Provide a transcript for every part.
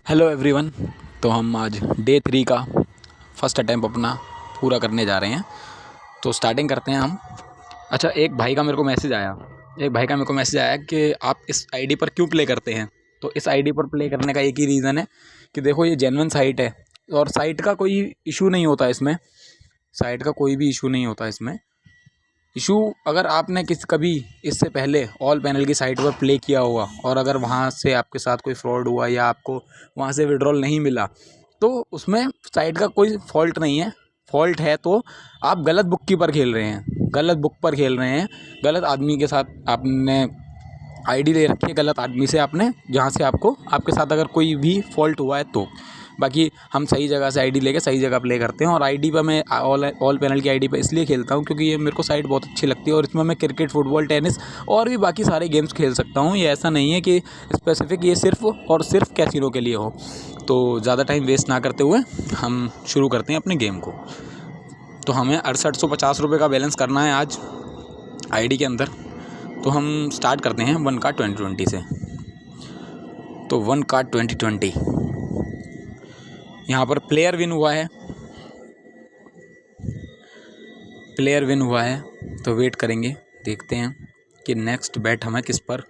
Hello everyone. तो हम आज डे 3 का फर्स्ट अटैम्प्ट अपना पूरा करने जा रहे हैं। तो स्टार्टिंग करते हैं हम। अच्छा, एक भाई का मेरे को मैसेज आया कि आप इस आईडी पर क्यों प्ले करते हैं। तो इस आईडी पर प्ले करने का एक ही रीज़न है कि देखो, ये जेन्युइन साइट है और साइट का कोई इशू नहीं होता इसमें। इशू अगर आपने कभी इससे पहले ऑल पैनल की साइट पर प्ले किया होगा और अगर वहाँ से आपके साथ कोई फ्रॉड हुआ या आपको वहाँ से विड्रॉल नहीं मिला, तो उसमें साइट का कोई फॉल्ट नहीं है। फॉल्ट है तो आप गलत बुक पर खेल रहे हैं, गलत आदमी के साथ आपने आईडी ले रखी है, गलत आदमी से आपने, जहाँ से आपके साथ अगर कोई भी फॉल्ट हुआ है तो। बाकी हम सही जगह से आईडी लेके सही जगह प्ले करते हैं। और आईडी पर मैं ऑल पैनल की आईडी पर इसलिए खेलता हूँ क्योंकि ये मेरे को साइट बहुत अच्छी लगती है और इसमें मैं क्रिकेट, फुटबॉल, टेनिस और भी बाकी सारे गेम्स खेल सकता हूँ। ये ऐसा नहीं है कि स्पेसिफिक ये सिर्फ और सिर्फ कैसीनो के लिए हो। तो ज़्यादा टाइम वेस्ट ना करते हुए हम शुरू करते हैं अपने गेम को। तो हमें 6850 रुपये का बैलेंस करना है आज आईडी के अंदर। तो हम स्टार्ट करते हैं 1 कार्ड 2020 से। तो 1 कार्ड 2020 यहाँ पर प्लेयर विन हुआ है। तो वेट करेंगे, देखते हैं कि नेक्स्ट बैट हमें किस पर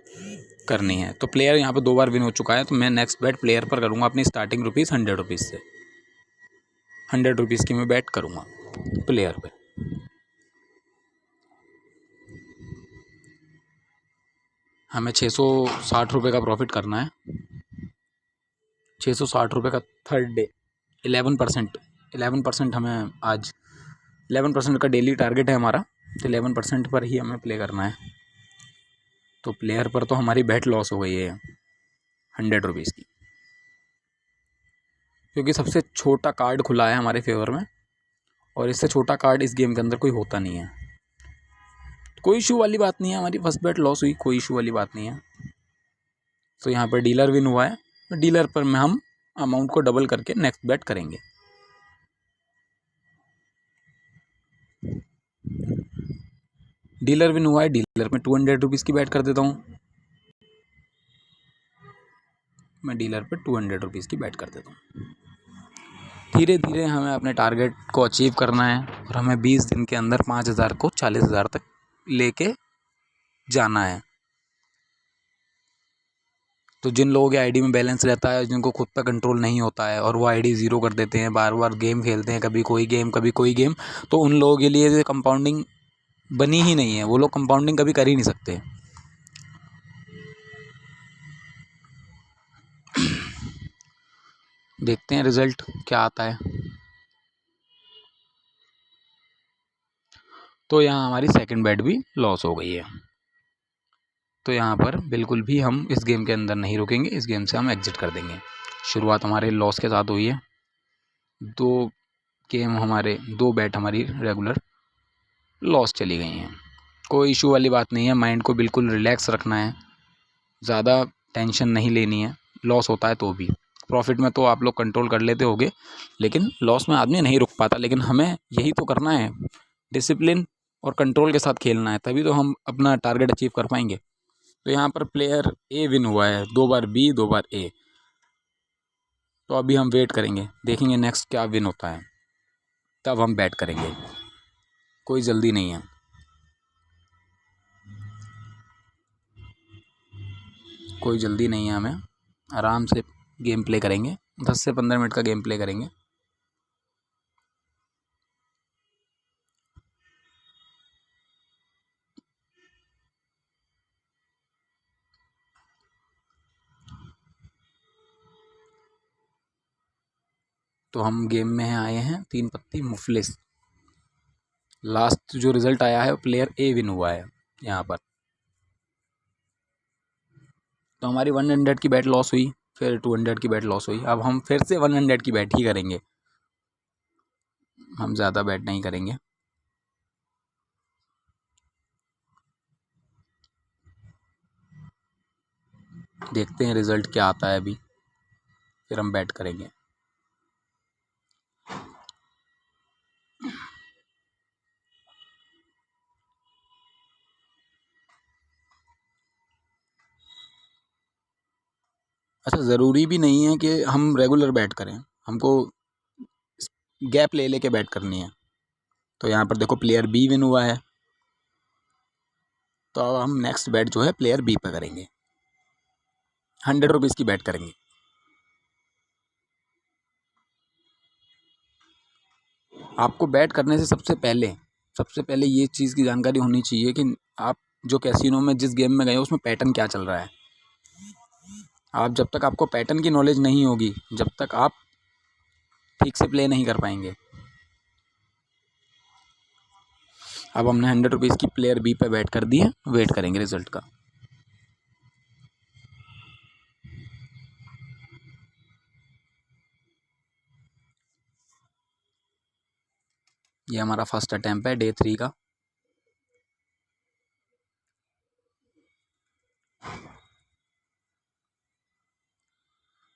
करनी है। तो प्लेयर यहाँ पर 2 बार विन हो चुका है, तो मैं नेक्स्ट बैट प्लेयर पर करूँगा अपनी स्टार्टिंग रुपीज़ 100 रुपीज़ से। 100 रुपीज़ की मैं बैट करूँगा प्लेयर पे। हमें 660 रुपये का प्रॉफिट करना है। 660 रुपये का थर्ड डे 11% हमें आज 11% का डेली टारगेट है हमारा। तो 11% पर ही हमें प्ले करना है। तो प्लेयर पर तो हमारी बैट लॉस हो गई है 100 रुपीज़ की, क्योंकि सबसे छोटा कार्ड खुला है हमारे फेवर में और इससे छोटा कार्ड इस गेम के अंदर कोई होता नहीं है। कोई इशू वाली बात नहीं है, हमारी फर्स्ट बैट लॉस हुई, कोई इशू वाली बात नहीं है। तो यहाँ पर डीलर विन हुआ है, तो डीलर पर में हम अमाउंट को डबल करके नेक्स्ट बैट करेंगे। डीलर विन हुआ है, डीलर में 200 रुपीज़ की बैट कर देता हूँ। मैं डीलर पे 200 रुपीज़ की बैट कर देता हूँ। धीरे धीरे हमें अपने टारगेट को अचीव करना है और हमें 20 दिन के अंदर 5000 को 40,000 तक लेके जाना है। तो जिन लोगों के आईडी में बैलेंस रहता है, जिनको खुद पे कंट्रोल नहीं होता है और वो आईडी ज़ीरो कर देते हैं, बार बार गेम खेलते हैं, कभी कोई गेम, तो उन लोगों के लिए कंपाउंडिंग बनी ही नहीं है। वो लोग कंपाउंडिंग कभी कर ही नहीं सकते। देखते हैं रिज़ल्ट क्या आता है। तो यहाँ हमारी सेकंड बैट भी लॉस हो गई है। तो यहाँ पर बिल्कुल भी हम इस गेम के अंदर नहीं रुकेंगे, इस गेम से हम एग्जिट कर देंगे। शुरुआत हमारे लॉस के साथ हुई है। 2 बैट हमारी रेगुलर लॉस चली गई हैं। कोई इशू वाली बात नहीं है, माइंड को बिल्कुल रिलैक्स रखना है, ज़्यादा टेंशन नहीं लेनी है। लॉस होता है तो भी, प्रॉफिट में तो आप लोग कंट्रोल कर लेते होगे, लेकिन लॉस में आदमी नहीं रुक पाता। लेकिन हमें यही तो करना है, डिसिप्लिन और कंट्रोल के साथ खेलना है, तभी तो हम अपना टारगेट अचीव कर पाएंगे। तो यहाँ पर प्लेयर ए विन हुआ है, 2 बार बी 2 बार ए। तो अभी हम वेट करेंगे, देखेंगे नेक्स्ट क्या विन होता है, तब हम बैट करेंगे। कोई जल्दी नहीं है। हमें आराम से गेम प्ले करेंगे, 10 से 15 मिनट का गेम प्ले करेंगे। तो हम गेम में आए हैं 3 पत्ती मुफलिस। लास्ट जो रिज़ल्ट आया है प्लेयर ए विन हुआ है यहाँ पर। तो हमारी 100 की बैट लॉस हुई, फिर 200 की बैट लॉस हुई। अब हम फिर से 100 की बैट ही करेंगे, हम ज़्यादा बैट नहीं करेंगे। देखते हैं रिज़ल्ट क्या आता है अभी, फिर हम बैट करेंगे। अच्छा, ज़रूरी भी नहीं है कि हम रेगुलर बैट करें, हमको गैप ले लेके बैट करनी है। तो यहाँ पर देखो प्लेयर बी विन हुआ है, तो अब हम नेक्स्ट बैट जो है प्लेयर बी पे करेंगे, 100 रुपीज़ की बैट करेंगे। आपको बैट करने से सबसे पहले ये चीज़ की जानकारी होनी चाहिए कि आप जो कैसीनो में जिस गेम में गए हो उसमें पैटर्न क्या चल रहा है। आप जब तक आपको पैटर्न की नॉलेज नहीं होगी, जब तक आप ठीक से प्ले नहीं कर पाएंगे। अब हमने 100 रुपीज़ की प्लेयर बी पे बैट कर दी है, वेट करेंगे रिजल्ट का। ये हमारा फर्स्ट अटैम्प्ट है डे 3 का।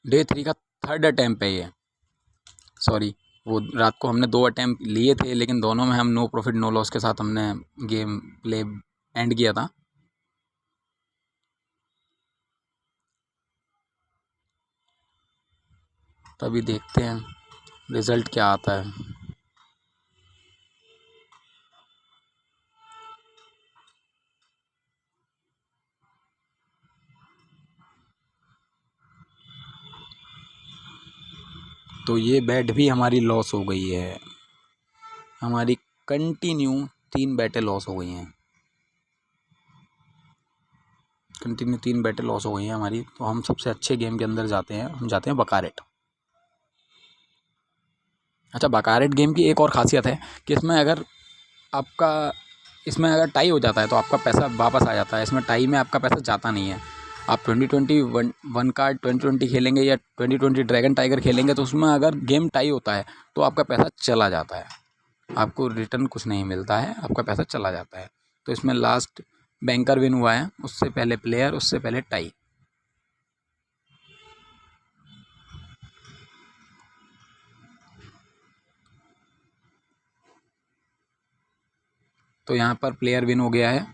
डे 3 का थर्ड अटैम्प्ट है ये। सॉरी, वो रात को हमने 2 अटैम्प्ट लिए थे, लेकिन दोनों में हम नो प्रॉफिट नो लॉस के साथ हमने गेम प्ले एंड किया था। तो अभी देखते हैं रिज़ल्ट क्या आता है। तो ये बैट भी हमारी लॉस हो गई है, हमारी कंटिन्यू 3 बैटें लॉस हो गई हैं, कंटिन्यू 3 बैटें लॉस हो गई हैं हमारी। तो हम सबसे अच्छे गेम के अंदर जाते हैं, हम जाते हैं बकारेट। अच्छा, बकारेट गेम की एक और ख़ासियत है कि आपका इसमें अगर टाई हो जाता है तो आपका पैसा वापस आ जाता है। इसमें टाई में आपका पैसा जाता नहीं है। आप 2020 वन कार्ड 2020 खेलेंगे या 2020 ड्रैगन टाइगर खेलेंगे, तो उसमें अगर गेम टाई होता है तो आपका पैसा चला जाता है, आपको रिटर्न कुछ नहीं मिलता है, आपका पैसा चला जाता है। तो इसमें लास्ट बैंकर विन हुआ है, उससे पहले प्लेयर, उससे पहले टाई। तो यहाँ पर प्लेयर विन हो गया है।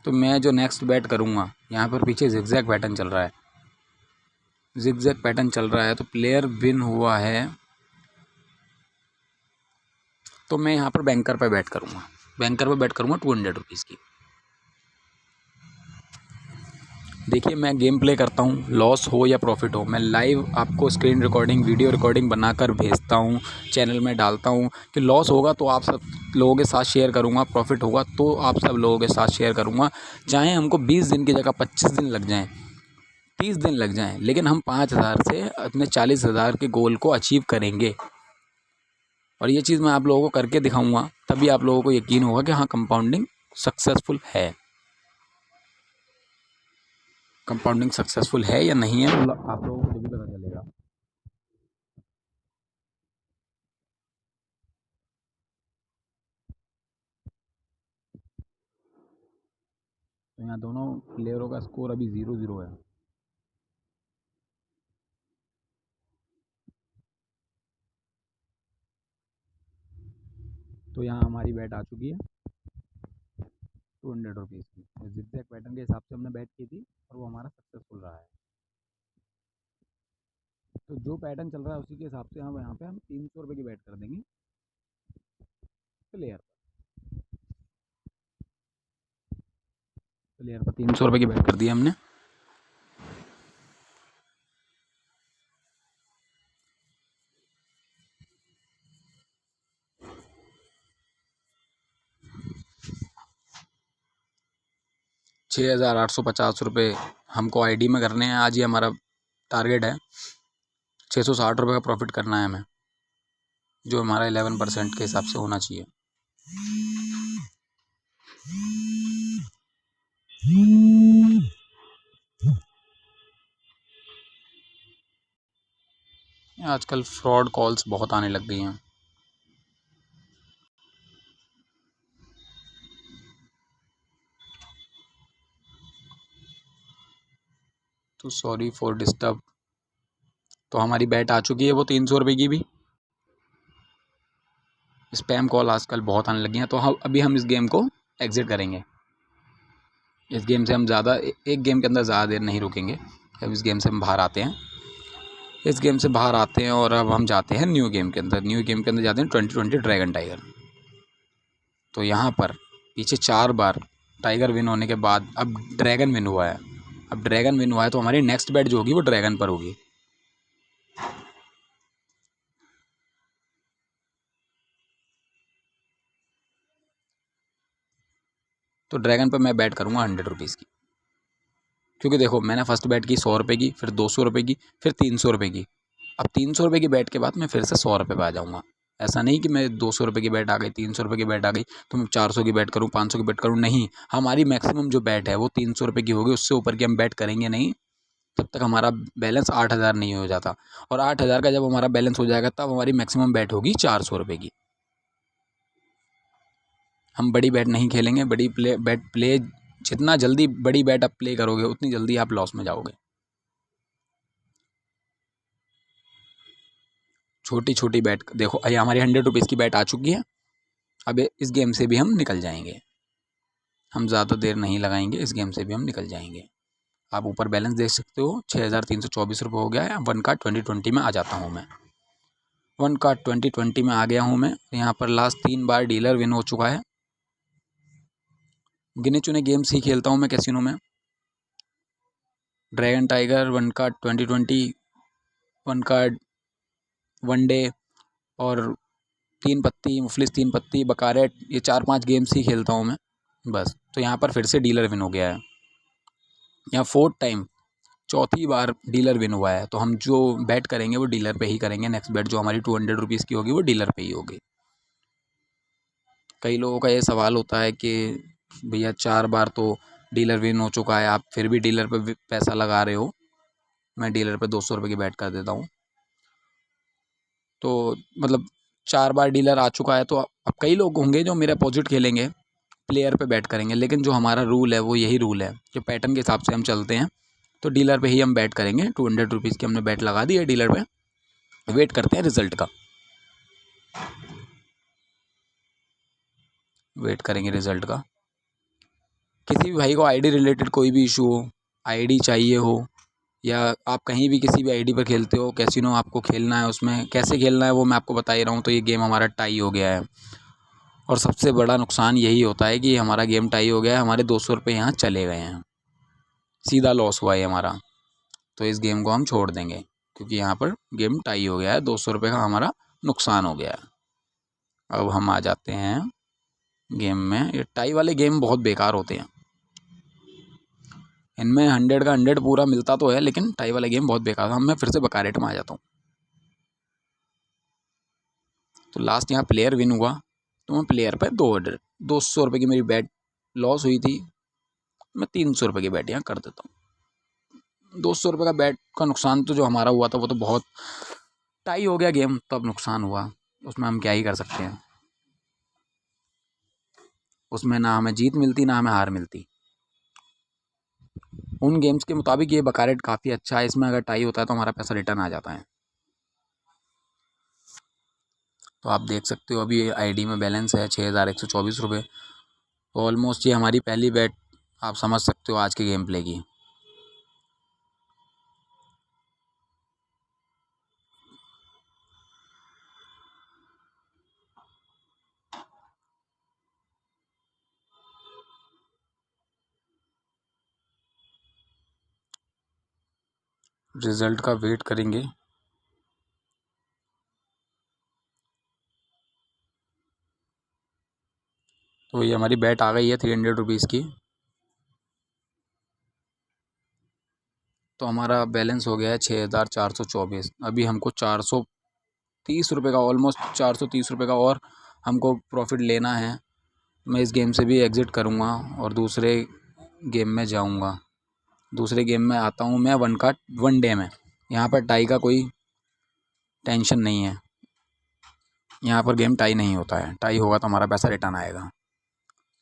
तो मैं जो नेक्स्ट बैट करूँगा, यहाँ पर पीछे जिगजैग पैटर्न चल रहा है, जिगजैग पैटर्न चल रहा है, तो प्लेयर विन हुआ है। तो मैं यहाँ पर बैंकर पे बैट करूँगा, बैंकर पे बैट करूँगा 200 रुपीज़ की। देखिए, मैं गेम प्ले करता हूँ, लॉस हो या प्रॉफिट हो, मैं लाइव आपको स्क्रीन रिकॉर्डिंग, वीडियो रिकॉर्डिंग बनाकर भेजता हूँ, चैनल में डालता हूँ। कि लॉस होगा तो आप सब लोगों के साथ शेयर करूँगा, प्रॉफिट होगा तो आप सब लोगों के साथ शेयर करूँगा। चाहे हमको 20 दिन की जगह 25 दिन लग जाएँ, 30 दिन लग जाएँ, लेकिन हम 5,000 से अपने 40,000 के गोल को अचीव करेंगे। और ये चीज़ मैं आप लोगों को करके दिखाऊँगा, तभी आप लोगों को यकीन होगा कि हाँ, कंपाउंडिंग सक्सेसफुल है। कंपाउंडिंग सक्सेसफुल है या नहीं है, मतलब आप लोगों को जब भी पता चलेगा। तो यहाँ दोनों प्लेयरों का स्कोर अभी 0-0 है। तो यहाँ हमारी बैट आ चुकी है 200 रुपीज़ की। जिगजैग पैटर्न के हिसाब से हमने बैट की थी और वो हमारा सक्सेसफुल रहा है। तो जो पैटर्न चल रहा है उसी के हिसाब से हम यहाँ पे 300 रुपये की बैट कर देंगे प्लेयर प्लेयर पर 300 रुपये की बैट कर दी हमने। ₹6,850 हमको आईडी में करने हैं। आज ही हमारा टारगेट है, 660 रुपये का प्रॉफिट करना है हमें, जो हमारा 11% के हिसाब से होना चाहिए। आजकल फ्रॉड कॉल्स बहुत आने लग गई हैं। तो सॉरी फॉर डिस्टर्ब। तो हमारी बैट आ चुकी है वो 300 रुपये की भी। स्पैम कॉल आजकल बहुत आने लगी हैं, तो हम इस गेम को एग्ज़िट करेंगे। इस गेम से हम ज़्यादा एक गेम के अंदर ज़्यादा देर नहीं रुकेंगे। अब इस गेम से हम बाहर आते हैं। इस गेम से बाहर आते हैं और अब हम जाते हैं न्यू गेम के अंदर। न्यू गेम के अंदर जाते हैं 2020 ड्रैगन टाइगर। तो यहाँ पर पीछे 4 बार टाइगर विन होने के बाद अब ड्रैगन विन हुआ है। अब ड्रैगन विन हुआ है तो हमारी नेक्स्ट बेट जो होगी वो ड्रैगन पर होगी। तो ड्रैगन पर मैं बैट करूँगा 100 रुपीज़ की, क्योंकि देखो मैंने फर्स्ट बैट की 100 रुपये की, फिर 200 रुपये की, फिर 300 रुपये की। अब 300 रुपये की बैट के बाद मैं फिर से 100 रुपये पे आ जाऊँगा। ऐसा नहीं कि मैं 200 रुपये की बैट आ गई, 300 रुपये की बैट आ गई तो मैं 400 की बैट करूँ, 500 की बैट करूँ, नहीं। हमारी मैक्सिमम जो बैट है वो 300 रुपये की होगी, उससे ऊपर की हम बैट करेंगे नहीं जब तक हमारा बैलेंस 8000 नहीं हो जाता। और 8000 का जब हमारा बैलेंस हो जाएगा तब हमारी मैक्सिमम बैट होगी 400 रुपये की। हम बड़ी बैट नहीं खेलेंगे। बड़ी बैट प्ले जितना जल्दी बड़ी बैट आप प्ले करोगे उतनी जल्दी आप लॉस में जाओगे। छोटी छोटी बैट देखो, ये हमारी 100 रुपीज़ की बैट आ चुकी है। अब इस गेम से भी हम निकल जाएंगे, हम ज़्यादा देर नहीं लगाएंगे, इस गेम से भी हम निकल जाएंगे। आप ऊपर बैलेंस देख सकते हो, 6324 रुपये हो गया है। वन कार्ड 2020 में आ जाता हूँ मैं। वन कार्ड 2020 में आ गया हूँ मैं। यहाँ पर लास्ट 3 बार डीलर विन हो चुका है। गिने चुने गेम्स ही खेलता हूँ मैं कैसीनो में। Dragon tiger, one card 2020, one card one day और 3 पत्ती, मुफलिस 3 पत्ती, बकारेट, ये 4-5 गेम्स ही खेलता हूँ मैं बस। तो यहाँ पर फिर से डीलर विन हो गया है। यहाँ 4th टाइम, चौथी बार डीलर विन हुआ है। तो हम जो बैट करेंगे वो डीलर पे ही करेंगे। नेक्स्ट बैट जो हमारी 200 रुपीज़ की होगी वो डीलर पे ही होगी। कई लोगों का ये सवाल होता है कि भैया 4 बार तो डीलर विन हो चुका है, आप फिर भी डीलर पे पैसा लगा रहे हो। मैं डीलर पे 200 रुपये की बैट कर देता हूँ। तो मतलब 4 बार डीलर आ चुका है तो अब कई लोग होंगे जो मेरे अपोजिट खेलेंगे, प्लेयर पे बैट करेंगे। लेकिन जो हमारा रूल है वो यही रूल है, जो पैटर्न के हिसाब से हम चलते हैं। तो डीलर पे ही हम बैट करेंगे। 200 रुपीज़ की हमने बैट लगा दी है डीलर पे। वेट करते हैं रिजल्ट का, वेट करेंगे रिजल्ट का। किसी भी भाई को आईडी रिलेटेड कोई भी इशू हो, आईडी चाहिए हो, या आप कहीं भी किसी भी आईडी पर खेलते हो, कैसीनो आपको खेलना है, उसमें कैसे खेलना है वो मैं आपको बता ही रहा हूँ। तो ये गेम हमारा टाई हो गया है और सबसे बड़ा नुकसान यही होता है कि हमारा गेम टाई हो गया है। हमारे 200 रुपये यहाँ चले गए हैं, सीधा लॉस हुआ है हमारा। तो इस गेम को हम छोड़ देंगे क्योंकि यहाँ पर गेम टाई हो गया है, 200 रुपये का हमारा नुकसान हो गया है। अब हम आ जाते हैं गेम में। ये टाई वाले गेम बहुत बेकार होते हैं, इनमें 100 का 100 पूरा मिलता तो है, लेकिन टाई वाले गेम बहुत बेकार था। मैं फिर से बकारेट में आ जाता हूँ। तो लास्ट यहाँ प्लेयर विन हुआ तो मैं प्लेयर पे 200 रुपये की मेरी बैट लॉस हुई थी, मैं 300 रुपये की बैट यहाँ कर देता हूँ। 200 रुपये का बैट का नुकसान तो जो हमारा हुआ था वो तो बहुत, टाई हो गया गेम तब नुकसान हुआ, उसमें हम क्या ही कर सकते हैं। उसमें ना हमें जीत मिलती ना हमें हार मिलती। उन गेम्स के मुताबिक ये बकारेट काफ़ी अच्छा है, इसमें अगर टाई होता है तो हमारा पैसा रिटर्न आ जाता है। तो आप देख सकते हो अभी आईडी में बैलेंस है 6124 रुपये। तो ऑलमोस्ट ये हमारी पहली बैट आप समझ सकते हो आज के गेम प्ले की। रिज़ल्ट का वेट करेंगे। तो ये हमारी बैट आ गई है 300 रुपीज़ की। तो हमारा बैलेंस हो गया है 6424। अभी हमको 430 रुपये का, ऑलमोस्ट 430 रुपये का और हमको प्रॉफिट लेना है। मैं इस गेम से भी एग्ज़िट करूँगा और दूसरे गेम में जाऊँगा। दूसरे गेम में आता हूँ मैं वन डे में। यहाँ पर टाई का कोई टेंशन नहीं है, यहाँ पर गेम टाई नहीं होता है। टाई होगा तो हमारा पैसा रिटर्न आएगा।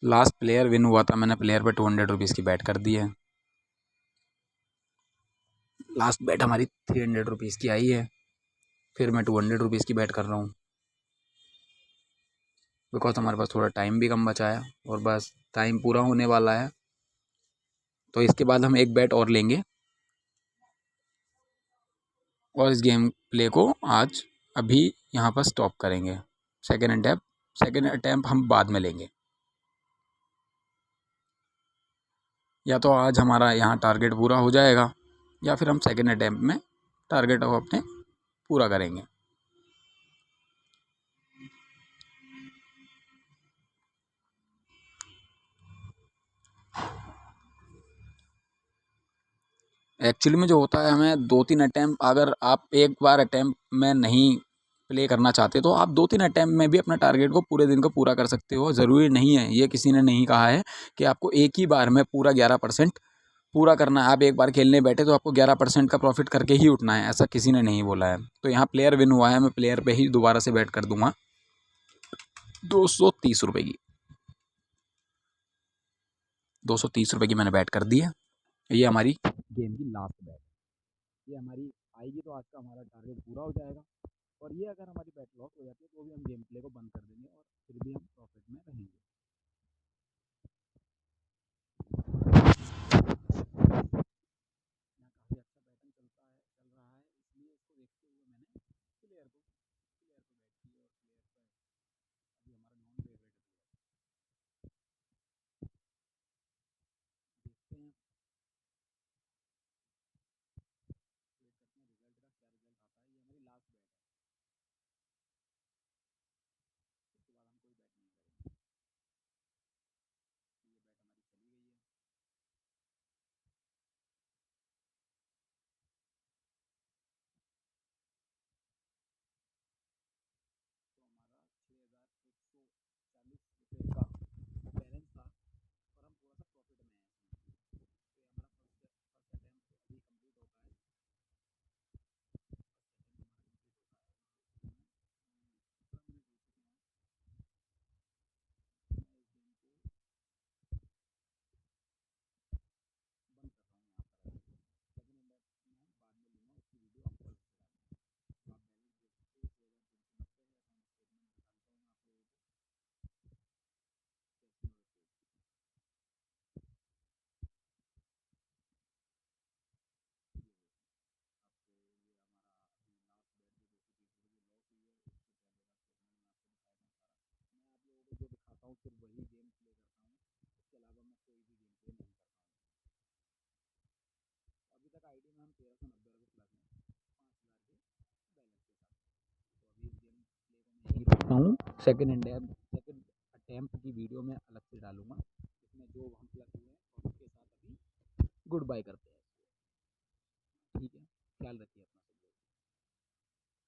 लास्ट प्लेयर विन हुआ था, मैंने प्लेयर पे 200 रुपीज़ की बैट कर दी है। लास्ट बैट हमारी 300 रुपीज़ की आई है, फिर मैं 200 रुपीज़ की बैट कर रहा हूँ बिकॉज हमारे पास थोड़ा टाइम भी कम बचा है और बस टाइम पूरा होने वाला है। तो इसके बाद हम एक बैट और लेंगे और इस गेम प्ले को आज अभी यहाँ पर स्टॉप करेंगे। सेकेंड अटैम्प्ट हम बाद में लेंगे। या तो आज हमारा यहाँ टारगेट पूरा हो जाएगा या फिर हम सेकेंड अटैम्प्ट में टारगेट को अपने पूरा करेंगे। एक्चुअली में जो होता है, हमें 2-3 अटैम्प्ट, अगर आप एक बार अटैम्प्ट में नहीं प्ले करना चाहते तो आप 2-3 अटैम्प्ट में भी अपना टारगेट को पूरे दिन को पूरा कर सकते हो। ज़रूरी नहीं है, ये किसी ने नहीं कहा है कि आपको एक ही बार में पूरा 11% पूरा करना है। आप एक बार खेलने बैठे तो आपको 11% का प्रॉफिट करके ही उठना है, ऐसा किसी ने नहीं बोला है। तो यहाँ प्लेयर विन हुआ है, मैं प्लेयर पे ही दोबारा से बैट कर दूंगा 230 रुपये की। 230 रुपये की मैंने बैट कर दी है। ये हमारी गेम की लास्ट बैट, ये हमारी आएगी तो आज का हमारा टारगेट पूरा हो जाएगा। और ये अगर हमारी बैट लॉस हो जाती है तो भी हम गेम प्ले को बंद कर देंगे और फिर भी हम प्रॉफिट में रहेंगे। यहाँ काफ़ी अच्छा पैटर्न चल रहा है, इसलिए इसको देखते हुए मैंने प्लेयर को बैट की। और प्लेयर पर अभी हमारा नॉन फेवरेट है, देखते हैं, वेट करते हैं रिजल्ट का, क्या रिजल्ट आता है। ये हमारी लास्ट बैट है, इसके बाद हम कोई बैट नहीं करेंगे। तो ये बैट हमारी चली गई है। तो हमारा 6,140 रुपये का बैलेंस था और हम थोड़ा सा प्रॉफिट में हैं इसमें। तो ये हमारा फर्स्ट अटैम्प्ट अभी कंप्लीट होता है। फर्स्ट अटैम्प्ट हमारा कंप्लीट होता है। 17 मिनट हो चुके हैं। मैं इस गेम को बंद कर रहा हूँ यहाँ पर। सेकेंड अटैम्प्ट में बाद में लूँगा, उसकी वीडियो आपको अलग से डालूंगा। तो आप बैलेंस देख सकते हो, 6,390 है। अकाउंट स्टेटमेंट दिखाता हूँ आप लोगों को, कैसीनो रिपोर्ट। ये देखिए आपको, ये हमारा अभी लास्ट बैट जो 230 रुपये की लॉस हुई है, उससे पहले का स्टेटमेंट मैं आपको दिखाया था सारा। मैं आप लोगों को जो दिखाता हूँ सिर्फ वही गेम प्ले करता हूँ, उसके अलावा मैं कोई भी गेम प्ले नहीं करता हूँ। अभी तक आईडी में हम 1,390 रुपये प्लस हैं, 5,000 के बैलेंस के साथ। तो अभी इस गेम प्ले को मैं यही रखता हूँ। सेकेंड अटैम्प्ट की वीडियो में अलग से डालूंगा, इसमें जो हम प्लस हुए हैं और उसके साथ अभी गुड बाय करते हैं। ठीक है, ख्याल रखिए अपना।